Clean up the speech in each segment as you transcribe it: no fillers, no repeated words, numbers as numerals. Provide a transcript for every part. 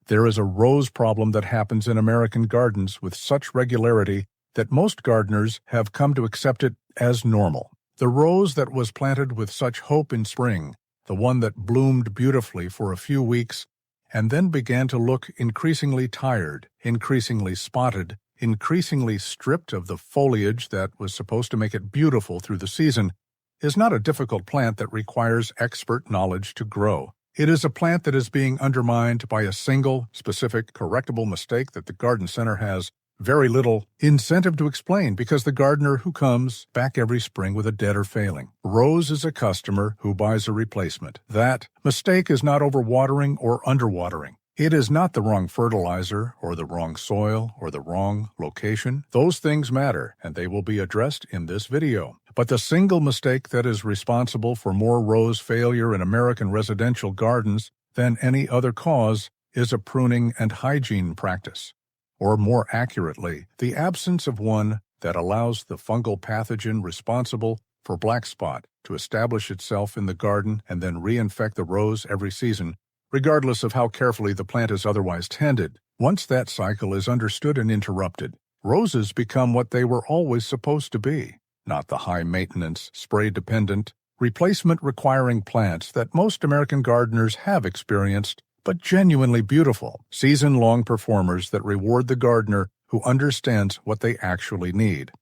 There is a rose problem that happens in American gardens with such regularity that most gardeners have come to accept it as normal. The rose that was planted with such hope in spring, the one that bloomed beautifully for a few weeks and then began to look increasingly tired, increasingly spotted, increasingly stripped of the foliage that was supposed to make it beautiful through the season, is not a difficult plant that requires expert knowledge to grow. It is a plant that is being undermined by a single, specific, correctable mistake that the garden center has very little incentive to explain because the gardener who comes back every spring with a dead or failing rose is a customer who buys a replacement. That mistake is not overwatering or underwatering. It is not the wrong fertilizer or the wrong soil or the wrong location. Those things matter, and they will be addressed in this video. But the single mistake that is responsible for more rose failure in American residential gardens than any other cause is a pruning and hygiene practice. Or more accurately, the absence of one that allows the fungal pathogen responsible for black spot to establish itself in the garden and then reinfect the rose every season, regardless of how carefully the plant is otherwise tended. Once that cycle is understood and interrupted, roses become what they were always supposed to be, not the high-maintenance, spray-dependent, replacement-requiring plants that most American gardeners have experienced, but genuinely beautiful, season-long performers that reward the gardener who understands what they actually need.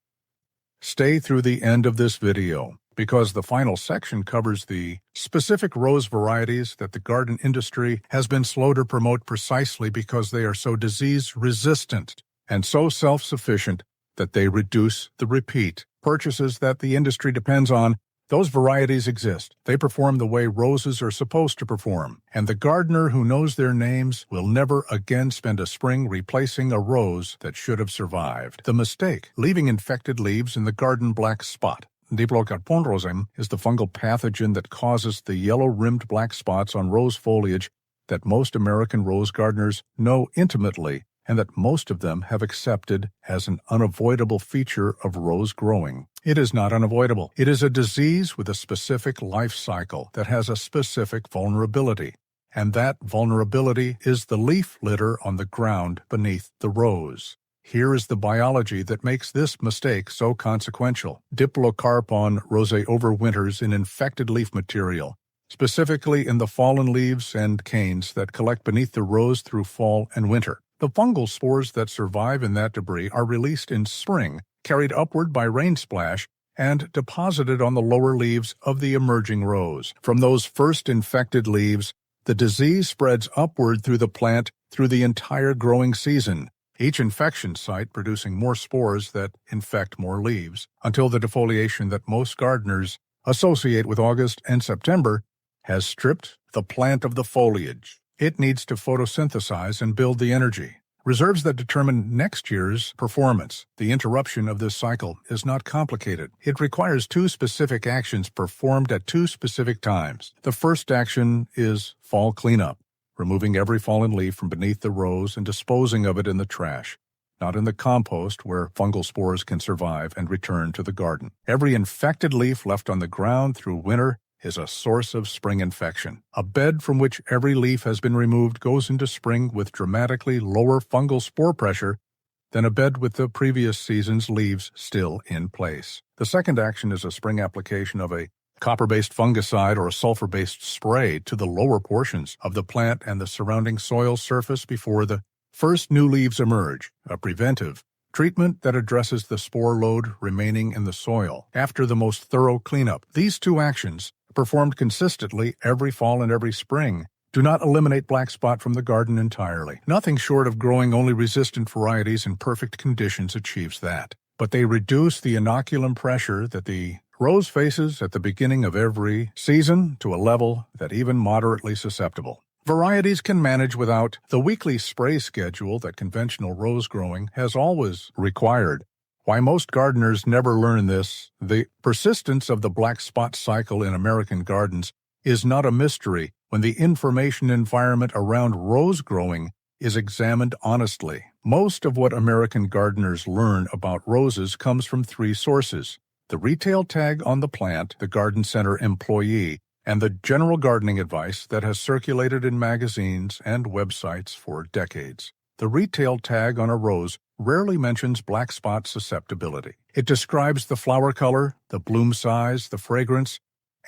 Stay through the end of this video, because the final section covers the specific rose varieties that the garden industry has been slow to promote precisely because they are so disease-resistant and so self-sufficient that they reduce the repeat purchases that the industry depends on. Those varieties exist. They perform the way roses are supposed to perform, and the gardener who knows their names will never again spend a spring replacing a rose that should have survived. The mistake, leaving infected leaves in the garden black spot. Diplocarpon is the fungal pathogen that causes the yellow-rimmed black spots on rose foliage that most American rose gardeners know intimately and that most of them have accepted as an unavoidable feature of rose growing. It is not unavoidable. It is a disease with a specific life cycle that has a specific vulnerability, and that vulnerability is the leaf litter on the ground beneath the rose. Here is the biology that makes this mistake so consequential. Diplocarpon rosea overwinters in infected leaf material, specifically in the fallen leaves and canes that collect beneath the rose through fall and winter. The fungal spores that survive in that debris are released in spring, carried upward by rain splash, and deposited on the lower leaves of the emerging rose. From those first infected leaves, the disease spreads upward through the plant through the entire growing season, each infection site producing more spores that infect more leaves, until the defoliation that most gardeners associate with August and September has stripped the plant of the foliage. It needs to photosynthesize and build the energy, reserves that determine next year's performance. The interruption of this cycle is not complicated. It requires two specific actions performed at two specific times. The first action is fall cleanup, removing every fallen leaf from beneath the rose and disposing of it in the trash, not in the compost where fungal spores can survive and return to the garden. Every infected leaf left on the ground through winter is a source of spring infection. A bed from which every leaf has been removed goes into spring with dramatically lower fungal spore pressure than a bed with the previous season's leaves still in place. The second action is a spring application of a copper-based fungicide or a sulfur-based spray to the lower portions of the plant and the surrounding soil surface before the first new leaves emerge, a preventive treatment that addresses the spore load remaining in the soil after the most thorough cleanup. These two actions, performed consistently every fall and every spring, do not eliminate black spot from the garden entirely. Nothing short of growing only resistant varieties in perfect conditions achieves that. But they reduce the inoculum pressure that the rose faces at the beginning of every season to a level that even moderately susceptible varieties can manage without the weekly spray schedule that conventional rose growing has always required. Why most gardeners never learn this, the persistence of the black spot cycle in American gardens, is not a mystery when the information environment around rose growing is examined honestly. Most of what American gardeners learn about roses comes from three sources: the retail tag on the plant, the garden center employee, and the general gardening advice that has circulated in magazines and websites for decades. The retail tag on a rose rarely mentions black spot susceptibility. It describes the flower color, the bloom size, the fragrance,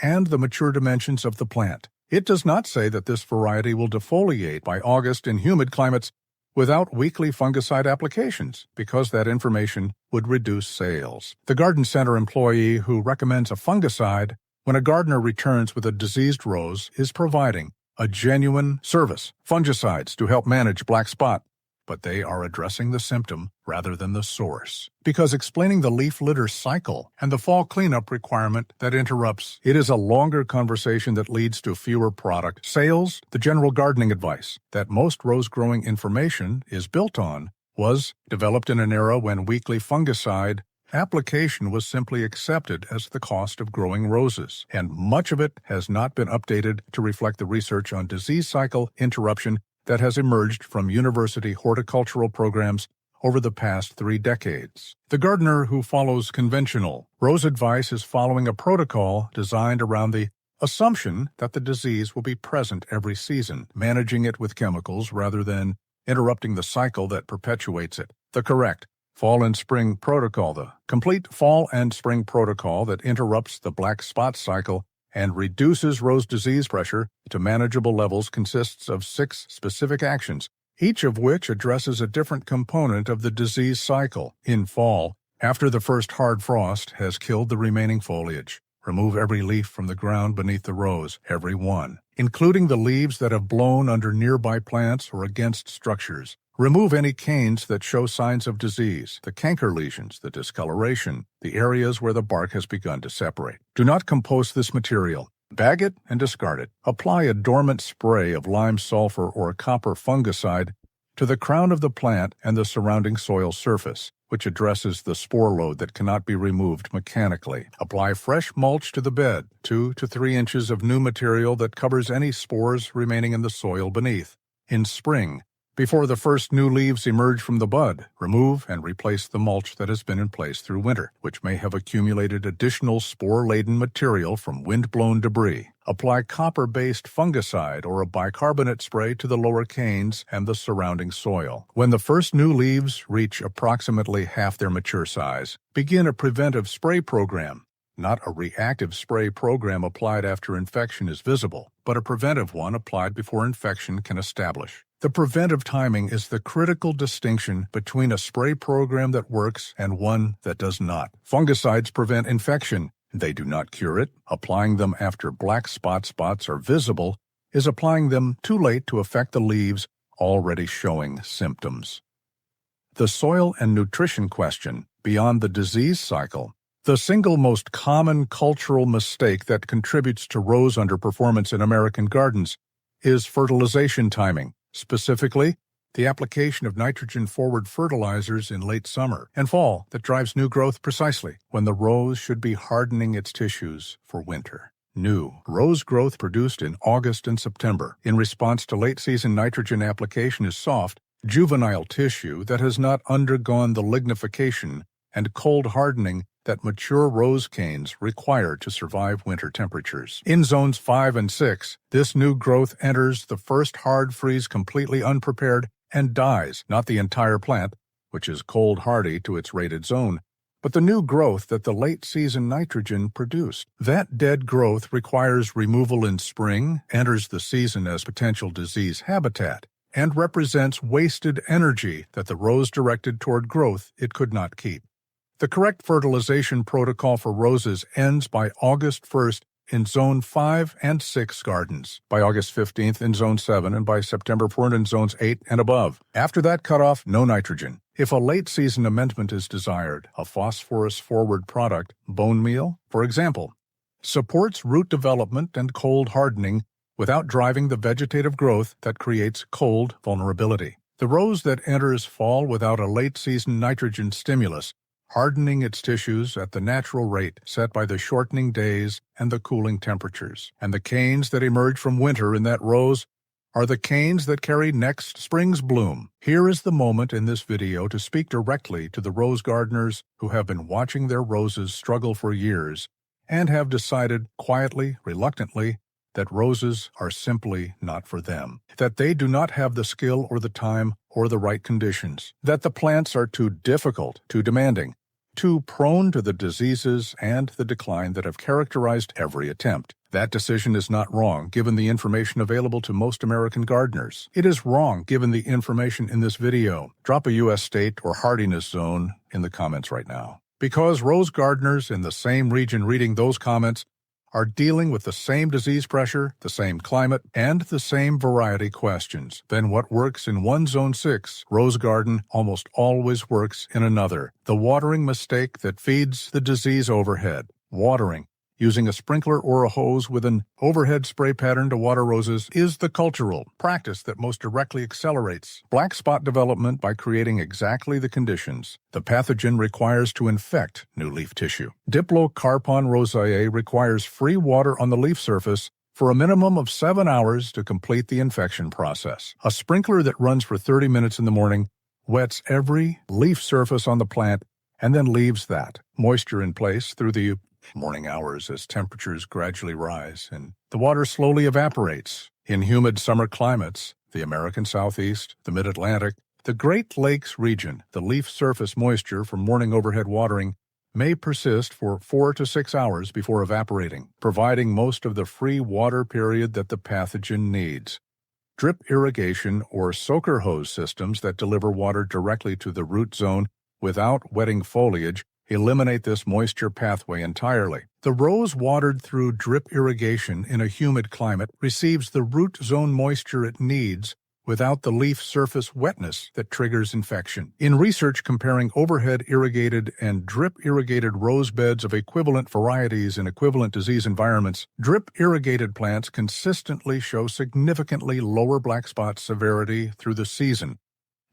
and the mature dimensions of the plant. It does not say that this variety will defoliate by August in humid climates without weekly fungicide applications, because that information would reduce sales. The garden center employee who recommends a fungicide when a gardener returns with a diseased rose is providing a genuine service, fungicides to help manage black spot, but they are addressing the symptom rather than the source. Because explaining the leaf litter cycle and the fall cleanup requirement that interrupts, it is a longer conversation that leads to fewer product sales. The general gardening advice that most rose-growing information is built on was developed in an era when weekly fungicide application was simply accepted as the cost of growing roses, and much of it has not been updated to reflect the research on disease cycle interruption that has emerged from university horticultural programs over the past 3 decades. The gardener who follows conventional rose advice is following a protocol designed around the assumption that the disease will be present every season, managing it with chemicals rather than interrupting the cycle that perpetuates it. The correct fall and spring protocol, the complete fall and spring protocol that interrupts the black spot cycle and reduces rose disease pressure to manageable levels, consists of 6 specific actions, each of which addresses a different component of the disease cycle. In fall, after the first hard frost has killed the remaining foliage, remove every leaf from the ground beneath the rose, every one, including the leaves that have blown under nearby plants or against structures. Remove any canes that show signs of disease, the canker lesions, the discoloration, the areas where the bark has begun to separate. Do not compost this material. Bag it and discard it. Apply a dormant spray of lime sulfur or copper fungicide to the crown of the plant and the surrounding soil surface, which addresses the spore load that cannot be removed mechanically. Apply fresh mulch to the bed, 2 to 3 inches of new material that covers any spores remaining in the soil beneath. In spring, before the first new leaves emerge from the bud, remove and replace the mulch that has been in place through winter, which may have accumulated additional spore-laden material from wind-blown debris. Apply copper-based fungicide or a bicarbonate spray to the lower canes and the surrounding soil. When the first new leaves reach approximately half their mature size, begin a preventive spray program. Not a reactive spray program applied after infection is visible, but a preventive one applied before infection can establish. The preventive timing is the critical distinction between a spray program that works and one that does not. Fungicides prevent infection. They do not cure it. Applying them after black spots are visible is applying them too late to affect the leaves already showing symptoms. The soil and nutrition question, beyond the disease cycle. The single most common cultural mistake that contributes to rose underperformance in American gardens is fertilization timing. Specifically, the application of nitrogen-forward fertilizers in late summer and fall that drives new growth precisely when the rose should be hardening its tissues for winter. New rose growth produced in August and September in response to late-season nitrogen application is soft, juvenile tissue that has not undergone the lignification and cold hardening that mature rose canes require to survive winter temperatures. In zones 5 and 6, this new growth enters the first hard freeze completely unprepared and dies, not the entire plant, which is cold hardy to its rated zone, but the new growth that the late-season nitrogen produced. That dead growth requires removal in spring, enters the season as potential disease habitat, and represents wasted energy that the rose directed toward growth it could not keep. The correct fertilization protocol for roses ends by August 1st in Zone 5 and 6 gardens, by August 15th in Zone 7, and by September 4th in Zones 8 and above. After that cutoff, no nitrogen. If a late-season amendment is desired, a phosphorus-forward product, bone meal, for example, supports root development and cold hardening without driving the vegetative growth that creates cold vulnerability. The rose that enters fall without a late-season nitrogen stimulus hardening its tissues at the natural rate set by the shortening days and the cooling temperatures. And the canes that emerge from winter in that rose are the canes that carry next spring's bloom. Here is the moment in this video to speak directly to the rose gardeners who have been watching their roses struggle for years and have decided, quietly, reluctantly, that roses are simply not for them, that they do not have the skill or the time or the right conditions, that the plants are too difficult, too demanding, too prone to the diseases and the decline that have characterized every attempt. That decision is not wrong given the information available to most American gardeners. It is wrong given the information in this video. Drop a U.S. state or hardiness zone in the comments right now. Because rose gardeners in the same region reading those comments are dealing with the same disease pressure, the same climate, and the same variety questions. Then what works in one zone 6 rose garden almost always works in another. The watering mistake that feeds the disease overhead. Watering using a sprinkler or a hose with an overhead spray pattern to water roses is the cultural practice that most directly accelerates black spot development by creating exactly the conditions the pathogen requires to infect new leaf tissue. Diplocarpon rosae requires free water on the leaf surface for a minimum of 7 hours to complete the infection process. A sprinkler that runs for 30 minutes in the morning wets every leaf surface on the plant and then leaves that moisture in place through the morning hours as temperatures gradually rise and the water slowly evaporates. In humid summer climates, the American Southeast, the Mid-Atlantic, the Great Lakes region, the leaf surface moisture from morning overhead watering may persist for 4 to 6 hours before evaporating, providing most of the free water period that the pathogen needs. Drip irrigation or soaker hose systems that deliver water directly to the root zone without wetting foliage eliminate this moisture pathway entirely. The rose watered through drip irrigation in a humid climate receives the root zone moisture it needs without the leaf surface wetness that triggers infection. In research comparing overhead irrigated and drip irrigated rose beds of equivalent varieties in equivalent disease environments, drip irrigated plants consistently show significantly lower black spot severity through the season,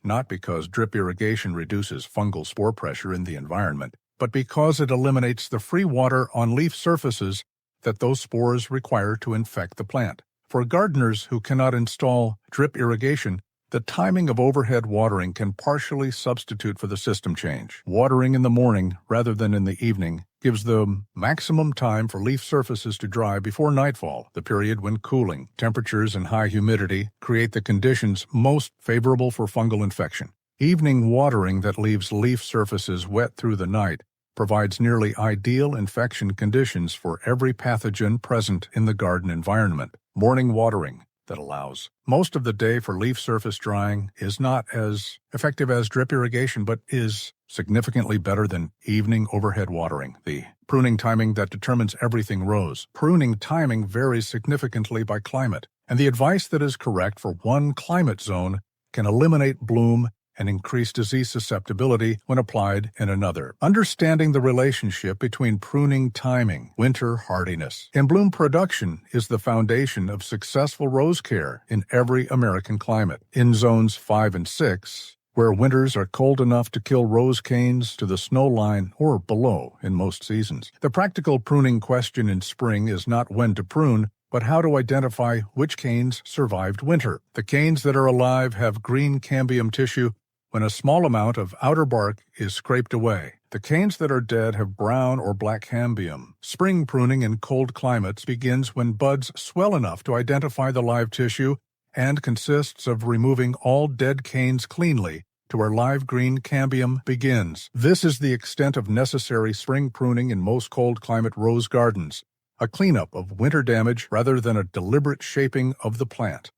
not because drip irrigation reduces fungal spore pressure in the environment, but because it eliminates the free water on leaf surfaces that those spores require to infect the plant. For gardeners who cannot install drip irrigation, the timing of overhead watering can partially substitute for the system change. Watering in the morning rather than in the evening gives the maximum time for leaf surfaces to dry before nightfall, the period when cooling temperatures and high humidity create the conditions most favorable for fungal infection. Evening watering that leaves leaf surfaces wet through the night provides nearly ideal infection conditions for every pathogen present in the garden environment. Morning watering that allows most of the day for leaf surface drying is not as effective as drip irrigation, but is significantly better than evening overhead watering. The pruning timing that determines everything rose. Pruning timing varies significantly by climate, and the advice that is correct for one climate zone can eliminate bloom and increase disease susceptibility when applied in another. Understanding the relationship between pruning timing, winter hardiness, and bloom production is the foundation of successful rose care in every American climate. In zones 5 and 6, where winters are cold enough to kill rose canes to the snow line or below in most seasons, the practical pruning question in spring is not when to prune, but how to identify which canes survived winter. The canes that are alive have green cambium tissue when a small amount of outer bark is scraped away. The canes that are dead have brown or black cambium. Spring pruning in cold climates begins when buds swell enough to identify the live tissue and consists of removing all dead canes cleanly to where live green cambium begins. This is the extent of necessary spring pruning in most cold climate rose gardens, a cleanup of winter damage rather than a deliberate shaping of the plant.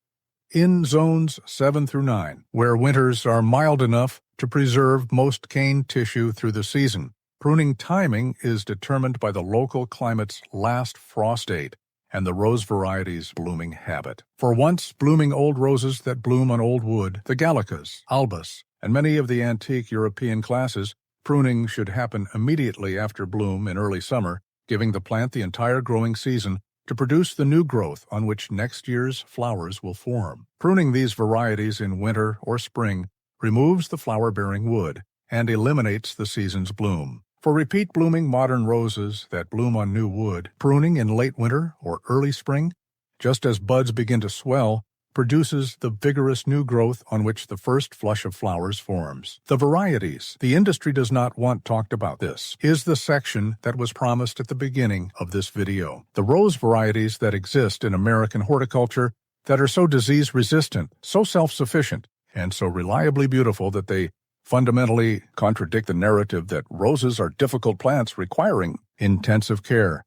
In zones 7 through 9, where winters are mild enough to preserve most cane tissue through the season, pruning timing is determined by the local climate's last frost date and the rose variety's blooming habit. For once blooming old roses that bloom on old wood, the Gallicas, albus, and many of the antique European classes, pruning should happen immediately after bloom in early summer, giving the plant the entire growing season to produce the new growth on which next year's flowers will form. Pruning these varieties in winter or spring removes the flower-bearing wood and eliminates the season's bloom. For repeat blooming modern roses that bloom on new wood, pruning in late winter or early spring, just as buds begin to swell, produces the vigorous new growth on which the first flush of flowers forms. The varieties, the industry does not want talked about this, is the section that was promised at the beginning of this video. The rose varieties that exist in American horticulture that are so disease-resistant, so self-sufficient, and so reliably beautiful that they fundamentally contradict the narrative that roses are difficult plants requiring intensive care,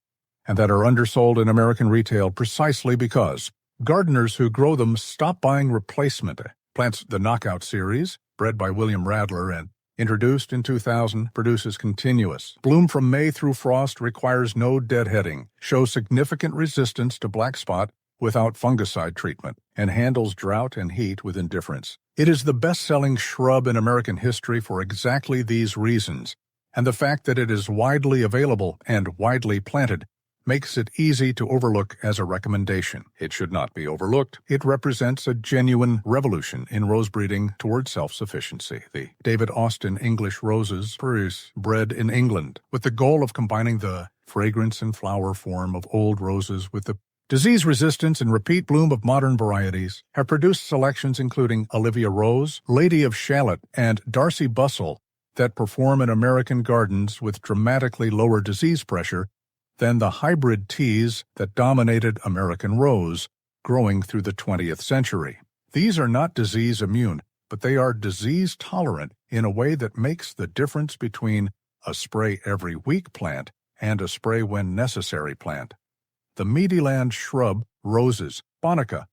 and that are undersold in American retail precisely because gardeners who grow them stop buying replacement plants. The Knockout series, bred by William Radler and introduced in 2000, produces continuous bloom from May through frost, requires no deadheading, shows significant resistance to black spot without fungicide treatment, and handles drought and heat with indifference. It is the best-selling shrub in American history for exactly these reasons, and the fact that it is widely available and widely planted makes it easy to overlook as a recommendation. It should not be overlooked. It represents a genuine revolution in rose breeding toward self-sufficiency. The David Austin English roses bred in England with the goal of combining the fragrance and flower form of old roses with the disease resistance and repeat bloom of modern varieties, have produced selections including Olivia Rose, Lady of Shalott, and Darcy Bustle that perform in American gardens with dramatically lower disease pressure than the hybrid teas that dominated American rose growing through the 20th century. These are not disease immune, but they are disease tolerant in a way that makes the difference between a spray every week plant and a spray when necessary plant. The Meadeyland shrub roses, Bonica,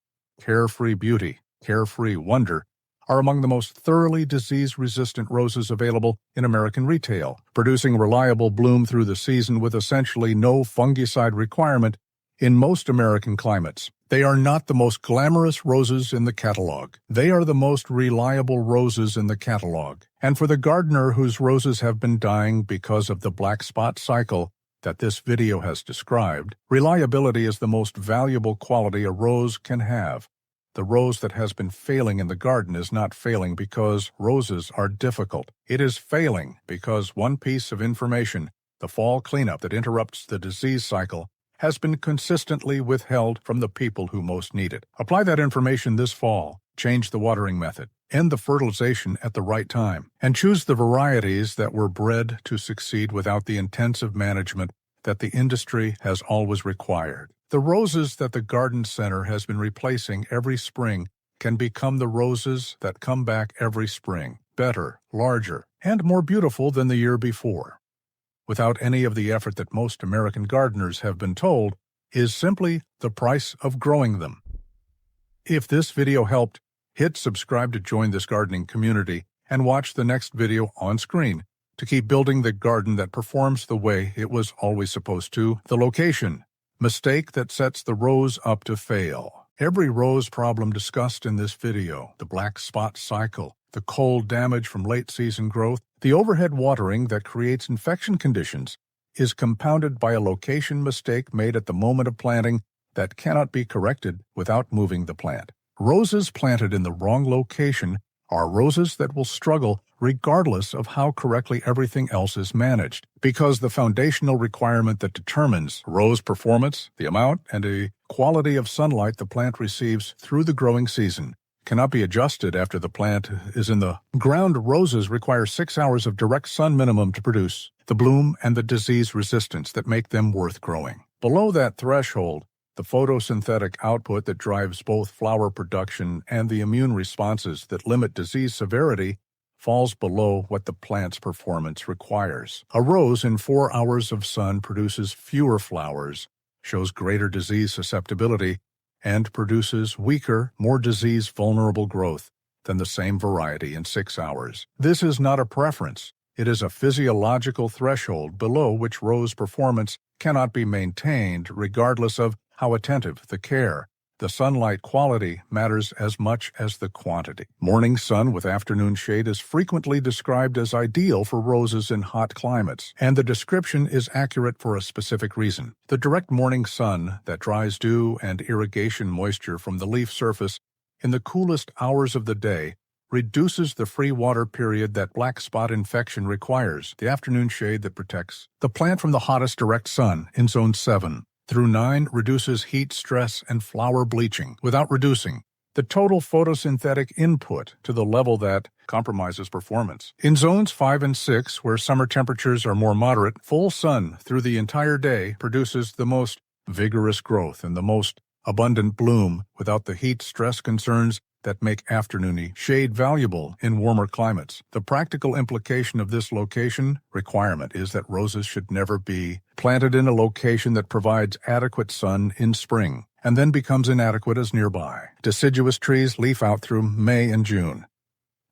Carefree Beauty, Carefree Wonder, are among the most thoroughly disease-resistant roses available in American retail, producing reliable bloom through the season with essentially no fungicide requirement in most American climates. They are not the most glamorous roses in the catalog. They are the most reliable roses in the catalog. And for the gardener whose roses have been dying because of the black spot cycle that this video has described, reliability is the most valuable quality a rose can have. The rose that has been failing in the garden is not failing because roses are difficult. It is failing because one piece of information, the fall cleanup that interrupts the disease cycle, has been consistently withheld from the people who most need it. Apply that information this fall, change the watering method, end the fertilization at the right time, and choose the varieties that were bred to succeed without the intensive management that the industry has always required. The roses that the garden center has been replacing every spring can become the roses that come back every spring, better, larger, and more beautiful than the year before, without any of the effort that most American gardeners have been told is simply the price of growing them. If this video helped, hit subscribe to join this gardening community and watch the next video on screen to keep building the garden that performs the way it was always supposed to. The location, mistake that sets the rose up to fail. Every rose problem discussed in this video, the black spot cycle, the cold damage from late season growth, the overhead watering that creates infection conditions, is compounded by a location mistake made at the moment of planting that cannot be corrected without moving the plant. Roses planted in the wrong location are roses that will struggle regardless of how correctly everything else is managed, because the foundational requirement that determines rose performance, the amount and the quality of sunlight the plant receives through the growing season, cannot be adjusted after the plant is in the ground. Roses require 6 hours of direct sun minimum to produce the bloom and the disease resistance that make them worth growing. Below that threshold, the photosynthetic output that drives both flower production and the immune responses that limit disease severity falls below what the plant's performance requires. A rose in 4 hours of sun produces fewer flowers, shows greater disease susceptibility, and produces weaker, more disease-vulnerable growth than the same variety in 6 hours. This is not a preference. It is a physiological threshold below which rose performance cannot be maintained regardless of how attentive the care. The sunlight quality matters as much as the quantity. Morning sun with afternoon shade is frequently described as ideal for roses in hot climates, and the description is accurate for a specific reason. The direct morning sun that dries dew and irrigation moisture from the leaf surface in the coolest hours of the day reduces the free water period that black spot infection requires, the afternoon shade that protects the plant from the hottest direct sun in zone 7 through 9 reduces heat stress and flower bleaching without reducing the total photosynthetic input to the level that compromises performance. In zones 5 and 6, where summer temperatures are more moderate, full sun through the entire day produces the most vigorous growth and the most abundant bloom without the heat stress concerns that make afternoony shade valuable in warmer climates. The practical implication of this location requirement is that roses should never be planted in a location that provides adequate sun in spring and then becomes inadequate as nearby. Deciduous trees leaf out through May and June.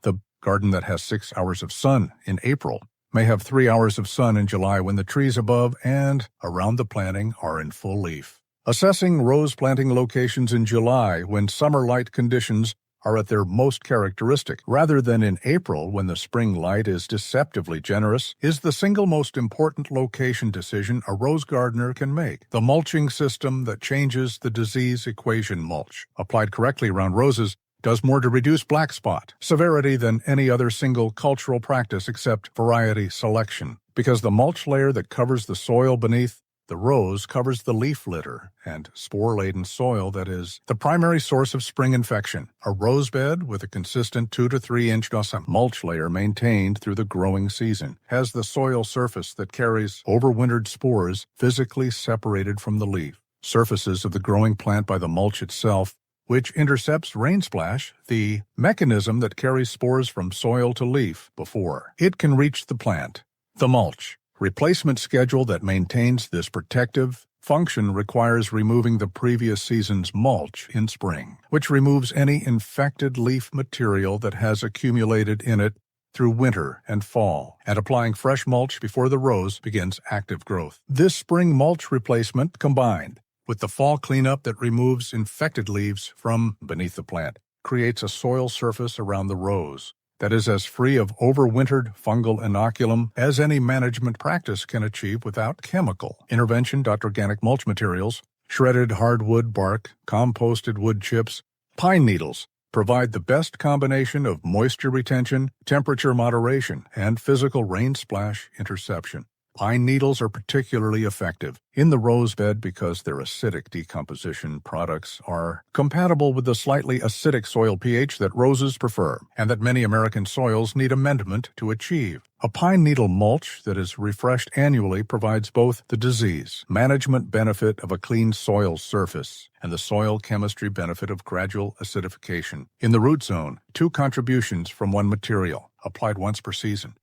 The garden that has 6 hours of sun in April may have 3 hours of sun in July when the trees above and around the planting are in full leaf. Assessing rose planting locations in July when summer light conditions are at their most characteristic, rather than in April when the spring light is deceptively generous, is the single most important location decision a rose gardener can make. The mulching system that changes the disease equation mulch, applied correctly around roses, does more to reduce black spot severity than any other single cultural practice except variety selection, because the mulch layer that covers the soil beneath the rose covers the leaf litter and spore-laden soil that is the primary source of spring infection. A rose bed with a consistent 2 to 3 inch mulch layer maintained through the growing season has the soil surface that carries overwintered spores physically separated from the leaf. Surfaces of the growing plant by the mulch itself, which intercepts rain splash, the mechanism that carries spores from soil to leaf before it can reach the plant. The mulch replacement schedule that maintains this protective function requires removing the previous season's mulch in spring, which removes any infected leaf material that has accumulated in it through winter and fall, and applying fresh mulch before the rose begins active growth. This spring mulch replacement, combined with the fall cleanup that removes infected leaves from beneath the plant, creates a soil surface around the rose that is as free of overwintered fungal inoculum as any management practice can achieve without chemical intervention. Organic mulch materials, shredded hardwood bark, composted wood chips, pine needles provide the best combination of moisture retention, temperature moderation, and physical rain splash interception. Pine needles are particularly effective in the rose bed because their acidic decomposition products are compatible with the slightly acidic soil pH that roses prefer and that many American soils need amendment to achieve. A pine needle mulch that is refreshed annually provides both the disease management benefit of a clean soil surface and the soil chemistry benefit of gradual acidification. In the root zone, 2 contributions from one material, applied once per season,